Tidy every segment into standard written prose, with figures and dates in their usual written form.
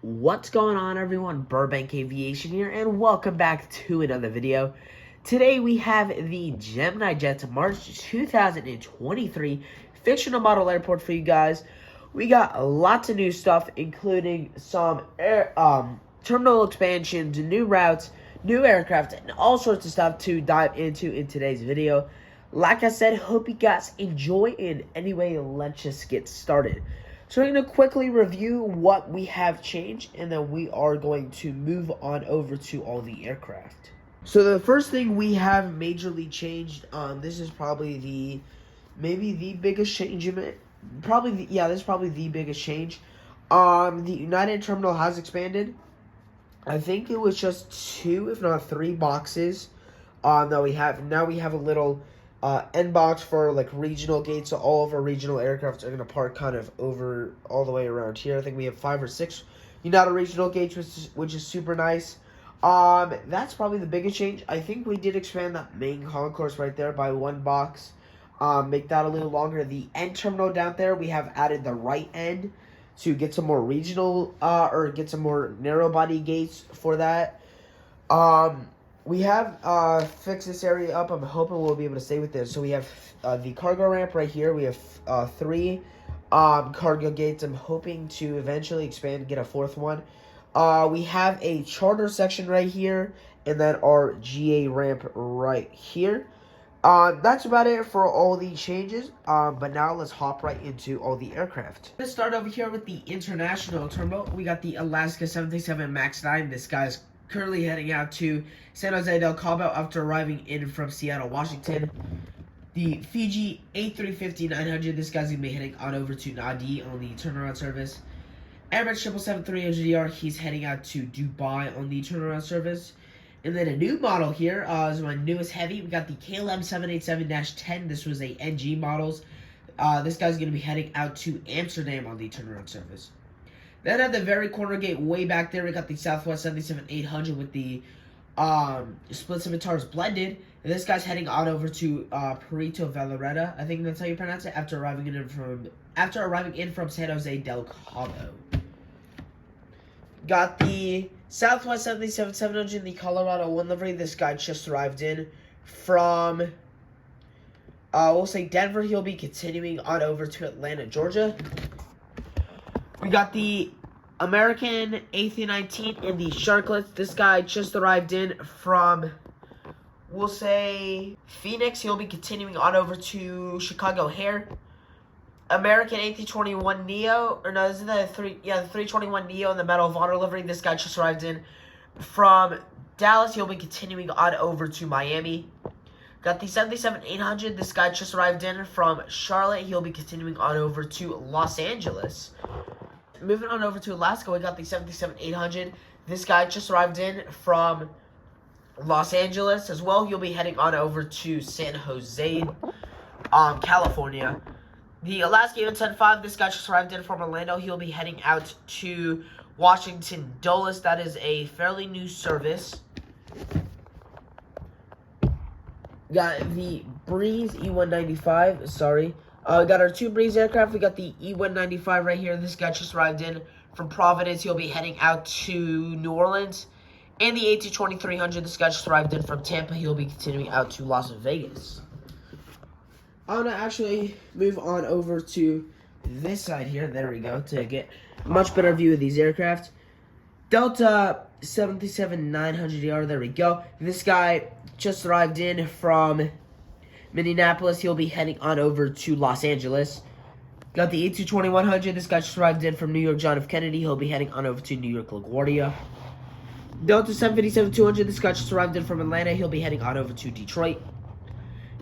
What's going on, everyone? Burbank Aviation here, and welcome back to another video. Today we have the Gemini Jets March 2023 Fictional Model Airport for you guys. We got lots of new stuff, including some terminal expansions, new routes, new aircraft, and all sorts of stuff to dive into in today's video. Like I said, hope you guys enjoy, and anyway, let's just get started. So we're going to quickly review what we have changed, and then we are going to move on over to all the aircraft. So the first thing we have majorly changed, this is probably maybe the biggest change in it. This is probably the biggest change. The United Terminal has expanded. I think it was just 2, if not 3 boxes. Now we have a little end box for like regional gates, so all of our regional aircraft are going to park kind of over all the way around here. I think we have 5 or 6 United regional gates, which is super nice. That's probably the biggest change. I think we did expand that main concourse right there by 1 box. Make that a little longer. The end terminal down there, we have added the right end to get some more regional or get some more narrow body gates for that. We have fixed this area up. I'm hoping we'll be able to stay with this. So we have the cargo ramp right here. We have 3 cargo gates. I'm hoping to eventually expand and get a 4th one. We have a charter section right here, and then our GA ramp right here. That's about it for all the changes. But now let's hop right into all the aircraft. Let's start over here with the international terminal. We got the Alaska 737 MAX 9. This guy's currently heading out to San Jose del Cabo after arriving in from Seattle, Washington. The Fiji A350-900, this guy's going to be heading on over to Nadi on the turnaround service. Emirates 777-300ER, he's heading out to Dubai on the turnaround service. And then a new model here is my newest heavy. We got the KLM 787-10. This was a NG models. This guy's going to be heading out to Amsterdam on the turnaround service. Then at the very corner gate way back there, we got the Southwest 77-800 with the split scimitars blended. And this guy's heading on over to Puerto Vallarta. I think that's how you pronounce it, after arriving in from San Jose del Cabo. Got the Southwest 77-700, the Colorado 1 livery. This guy just arrived in from, we'll say Denver. He'll be continuing on over to Atlanta, Georgia. We got the American A319 in the Sharklets. This guy just arrived in from, we'll say, Phoenix. He'll be continuing on over to Chicago O'Hare. American A321 Neo, or no, this is the 321 Neo in the Medal of Honor livery. This guy just arrived in from Dallas. He'll be continuing on over to Miami. Got the 737-800. This guy just arrived in from Charlotte. He'll be continuing on over to Los Angeles. Moving on over to Alaska, we got the 737-800. This guy just arrived in from Los Angeles as well. He'll be heading on over to San Jose, California. The Alaska A110-5, this guy just arrived in from Orlando. He'll be heading out to Washington Dulles. That is a fairly new service. Got the Breeze E195, sorry. We got our 2 Breeze aircraft. We got the E195 right here. This guy just arrived in from Providence. He'll be heading out to New Orleans. And the A220-300. This guy just arrived in from Tampa. He'll be continuing out to Las Vegas. I'm going to actually move on over to this side here. There we go. To get a much better view of these aircraft. Delta 737-900ER. There we go. This guy just arrived in from Minneapolis. He'll be heading on over to Los Angeles. Got the A220-100. This guy just arrived in from New York John F. Kennedy. He'll be heading on over to New York LaGuardia. Delta 757-200. This guy just arrived in from Atlanta. He'll be heading on over to Detroit.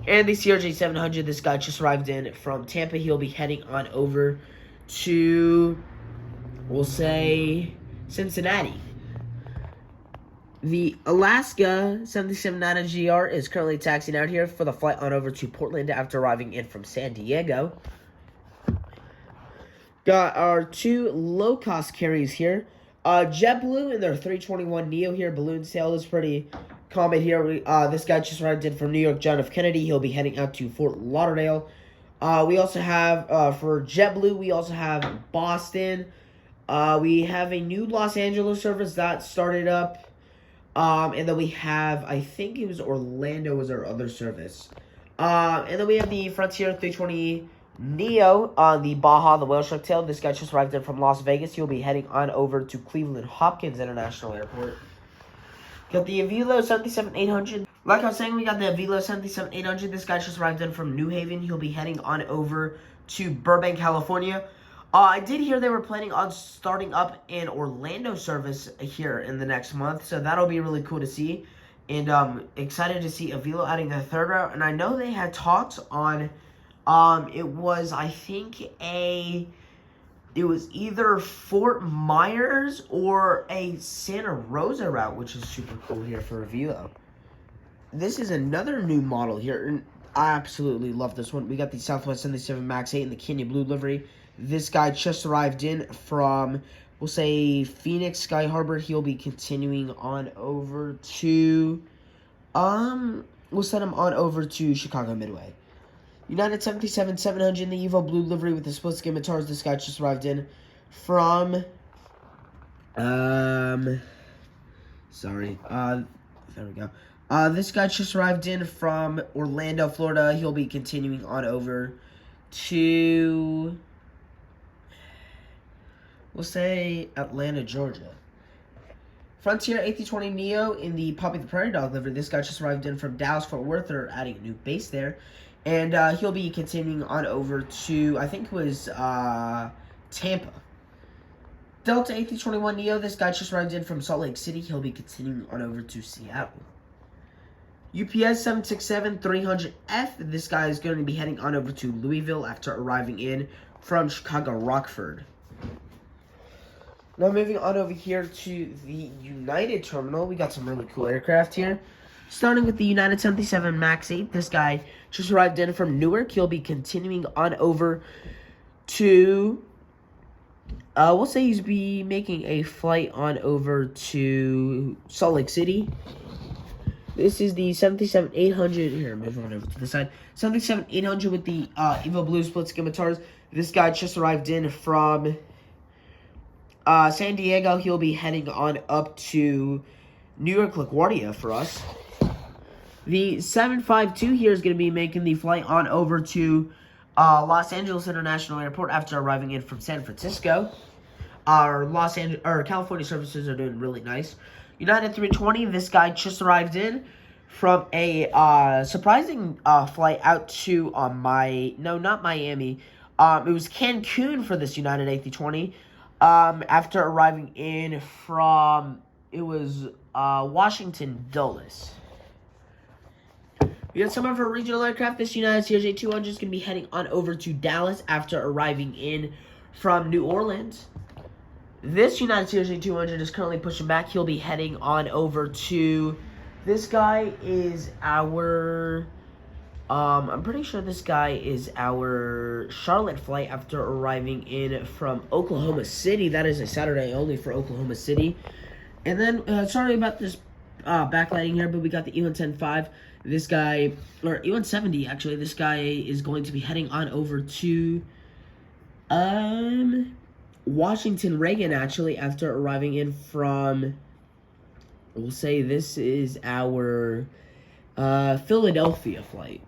And the CRJ-700. This guy just arrived in from Tampa. He'll be heading on over to, we'll say, Cincinnati. The Alaska 737-900GR is currently taxiing out here for the flight on over to Portland after arriving in from San Diego. Got our 2 low-cost carriers here. JetBlue and their 321 Neo here. Balloon sale is pretty common here. This guy just arrived in from New York John F. Kennedy. He'll be heading out to Fort Lauderdale. We also have, for JetBlue, we also have Boston, We have a new Los Angeles service that started up. And then we have, I think it was Orlando was our other service. And then we have the Frontier 320 Neo on the Baja, the whale shark tail. This guy just arrived in from Las Vegas. He'll be heading on over to Cleveland Hopkins International Airport. Got the Avilo 77800. Like I was saying, we got the Avilo 77800. This guy just arrived in from New Haven. He'll be heading on over to Burbank, California. I did hear they were planning on starting up an Orlando service here in the next month, so that'll be really cool to see. And excited to see Avilo adding a third route. And I know they had talks on, it was, I think, it was either Fort Myers or a Santa Rosa route, which is super cool here for Avilo. This is another new model here, and I absolutely love this one. We got the Southwest 77 Max 8 in the Canyon Blue livery. This guy just arrived in from, we'll say, Phoenix Sky Harbor. He'll be continuing on over to, we'll send him on over to Chicago Midway. United 77-700 in the Evo Blue livery with the split scimitars. This guy just arrived in from, there we go. This guy just arrived in from Orlando, Florida. He'll be continuing on over to, we'll say, Atlanta, Georgia. Frontier 8320 Neo in the Poppy the Prairie Dog livery. This guy just arrived in from Dallas, Fort Worth. They're adding a new base there. And he'll be continuing on over to, I think it was Tampa. Delta 8321 Neo. This guy just arrived in from Salt Lake City. He'll be continuing on over to Seattle. UPS 767-300F. This guy is going to be heading on over to Louisville after arriving in from Chicago Rockford. Now moving on over here to the United terminal, we got some really cool aircraft here. Starting with the United 77 Max 8, this guy just arrived in from Newark. He'll be continuing on over to, we'll say he's be making a flight on over to Salt Lake City. This is the 737-800. Here, move on over to the side. 737-800 with the Evo Blue split scimitars. This guy just arrived in from San Diego. He'll be heading on up to New York LaGuardia for us. The 752 here is going to be making the flight on over to Los Angeles International Airport after arriving in from San Francisco. Our California services are doing really nice. United 320, this guy just arrived in from a surprising flight out to not Miami. It was Cancun for this United A320. After arriving in from, it was Washington Dulles. We got some of our regional aircraft. This United CRJ-200 is going to be heading on over to Dallas after arriving in from New Orleans. This United CRJ-200 is currently pushing back. He'll be heading on over to, this guy is our, I'm pretty sure this guy is our Charlotte flight after arriving in from Oklahoma City. That is a Saturday only for Oklahoma City. And then, sorry about this backlighting here, but we got the E110-5. This guy, or E170 actually, this guy is going to be heading on over to Washington Reagan actually after arriving in from, we'll say this is our Philadelphia flight.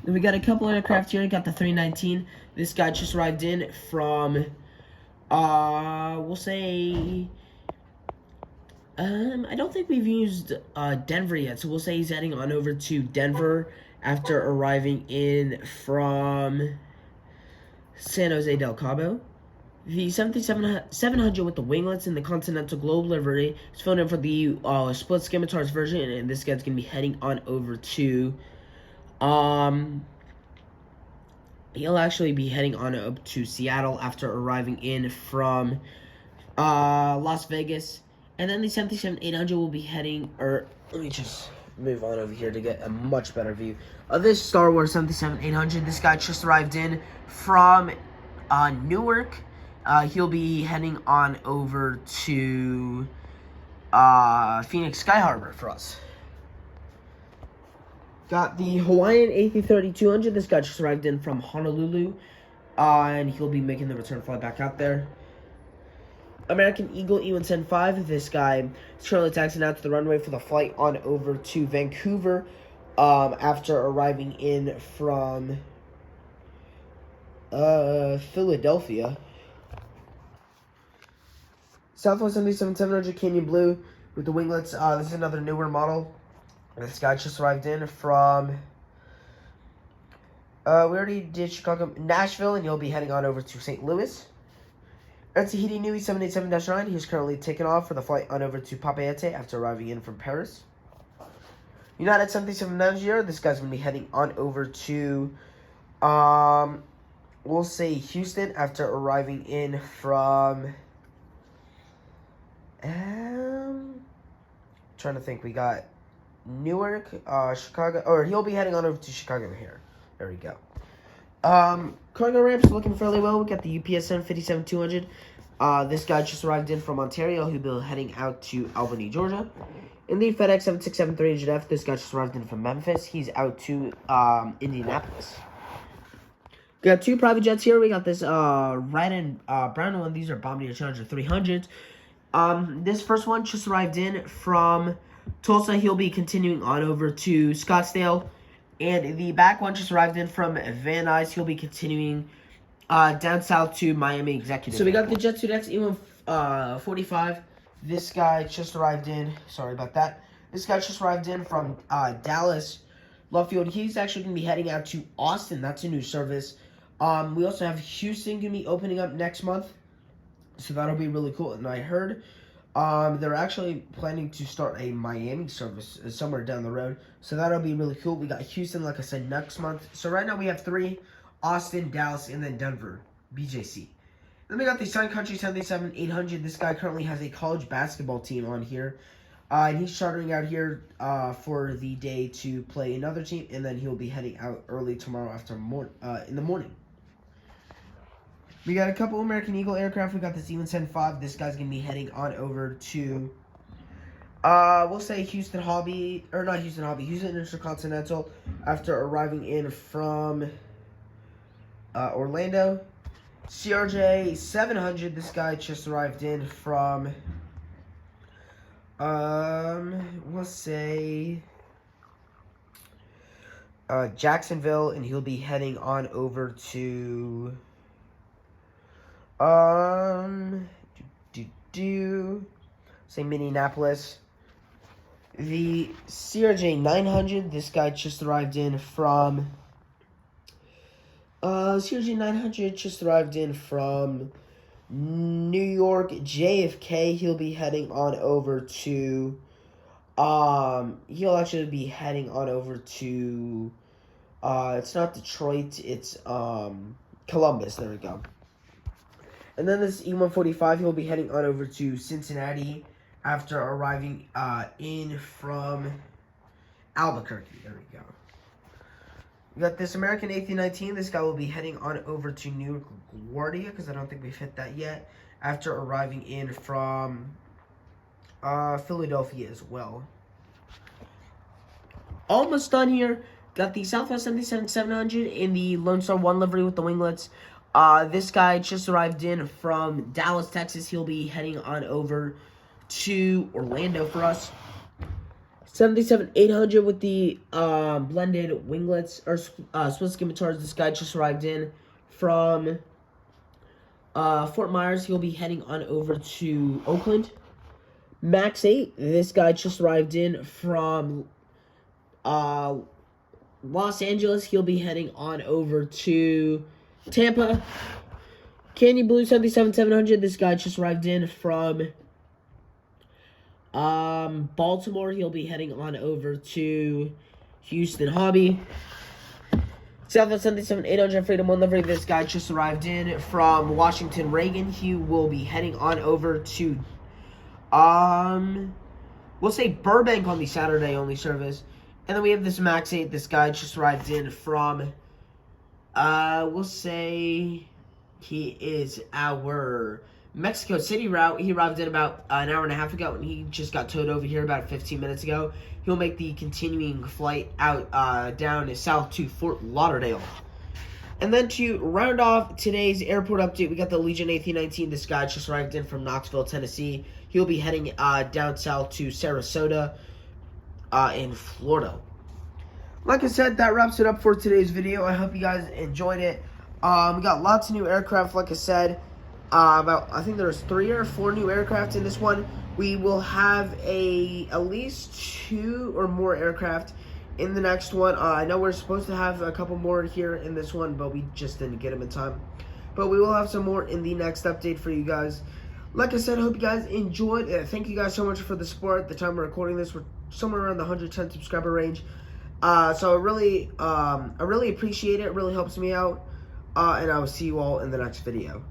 Then we got a couple aircraft here. We got the 319. This guy just arrived in from, we'll say, I don't think we've used Denver yet, so we'll say he's heading on over to Denver after arriving in from San Jose del Cabo. The 737-700 with the winglets in the Continental Globe livery is filling in for the split scimitars version, and this guy's going to be heading on over to, he'll actually be heading on up to Seattle after arriving in from Las Vegas. And then the 737-800 will be heading, or let me just move on over here to get a much better view of this Star Wars 737-800. This guy just arrived in from Newark. He'll be heading on over to Phoenix Sky Harbor for us. Got the Hawaiian A330-200. This guy just arrived in from Honolulu. and he'll be making the return flight back out there. American Eagle E175. This guy is currently taxiing out to the runway for the flight on over to Vancouver after arriving in from Philadelphia. Southwest 77-700 Canyon Blue with the winglets. This is another newer model. This guy just arrived in from, we already did Chicago, Nashville, and he'll be heading on over to St. Louis. Tahiti Nui 787-9. He's currently taking off for the flight on over to Papeete after arriving in from Paris. United 77-9. This guy's going to be heading on over to, we'll say Houston after arriving in from, trying to think, we got Newark, Chicago, or he'll be heading on over to Chicago here. There we go. Cargo ramps looking fairly well. We got the UPSM 57-200. This guy just arrived in from Ontario. He'll be heading out to Albany, Georgia. In the FedEx 767-300F, this guy just arrived in from Memphis. He's out to Indianapolis. We got two private jets here. We got this red and brown one. These are Bombardier Challenger 300s. This first one just arrived in from Tulsa. He'll be continuing on over to Scottsdale. And the back one just arrived in from Van Nuys. He'll be continuing down south to Miami Executive. So we got the Jet2X E145. This guy just arrived in. Sorry about that. This guy just arrived in from Dallas Love Field. He's actually going to be heading out to Austin. That's a new service. We also have Houston going to be opening up next month. So that'll be really cool. And I heard they're actually planning to start a Miami service somewhere down the road. So that'll be really cool. We got Houston, like I said, next month. So right now we have 3. Austin, Dallas, and then Denver, BJC. Then we got the Sun Country 77-800. This guy currently has a college basketball team on here. And he's chartering out here for the day to play another team. And then he'll be heading out early tomorrow in the morning. We got a couple American Eagle aircraft. We got this E175. This guy's going to be heading on over to, we'll say Houston Intercontinental after arriving in from Orlando. CRJ 700. This guy just arrived in from, we'll say Jacksonville, and he'll be heading on over to say Minneapolis. The CRJ 900, this guy just arrived in from CRJ 900 just arrived in from New York JFK. He'll be heading on over to he'll actually be heading on over to it's not Detroit, it's Columbus. There we go. And then this E145, he'll be heading on over to Cincinnati after arriving in from Albuquerque. There we go. We got this American A319. This guy will be heading on over to New LaGuardia, because I don't think we've hit that yet, after arriving in from Philadelphia as well. Almost done here. Got the Southwest 77-700 in the Lone Star 1 livery with the winglets. This guy just arrived in from Dallas, Texas. He'll be heading on over to Orlando for us. 77-800 with the blended winglets or split scimitars. This guy just arrived in from Fort Myers. He'll be heading on over to Oakland. Max 8. This guy just arrived in from Los Angeles. He'll be heading on over to Tampa. Canyon Blue 77-700. This guy just arrived in from Baltimore. He'll be heading on over to Houston Hobby. Southwest 77-800 Freedom 1 livery. This guy just arrived in from Washington Reagan. He will be heading on over to we'll say Burbank on the Saturday only service. And then we have this Max 8. This guy just arrived in from we'll say he is our Mexico City route. He arrived in about an hour and a half ago, and he just got towed over here about 15 minutes ago. He'll make the continuing flight out down south to Fort Lauderdale. And then to round off today's airport update, we got the Legion A319. This guy just arrived in from Knoxville, Tennessee. He'll be heading down south to Sarasota in Florida. Like I said, that wraps it up for today's video. I hope you guys enjoyed it. We got lots of new aircraft, like I said. I think there's 3 or 4 new aircraft in this one. We will have at least 2 or more aircraft in the next one. I know we're supposed to have a couple more here in this one, but we just didn't get them in time. But we will have some more in the next update for you guys. Like I said, I hope you guys enjoyed. Thank you guys so much for the support. At the time we're recording this, we're somewhere around the 110 subscriber range. So I really appreciate it. It really helps me out. And I will see you all in the next video.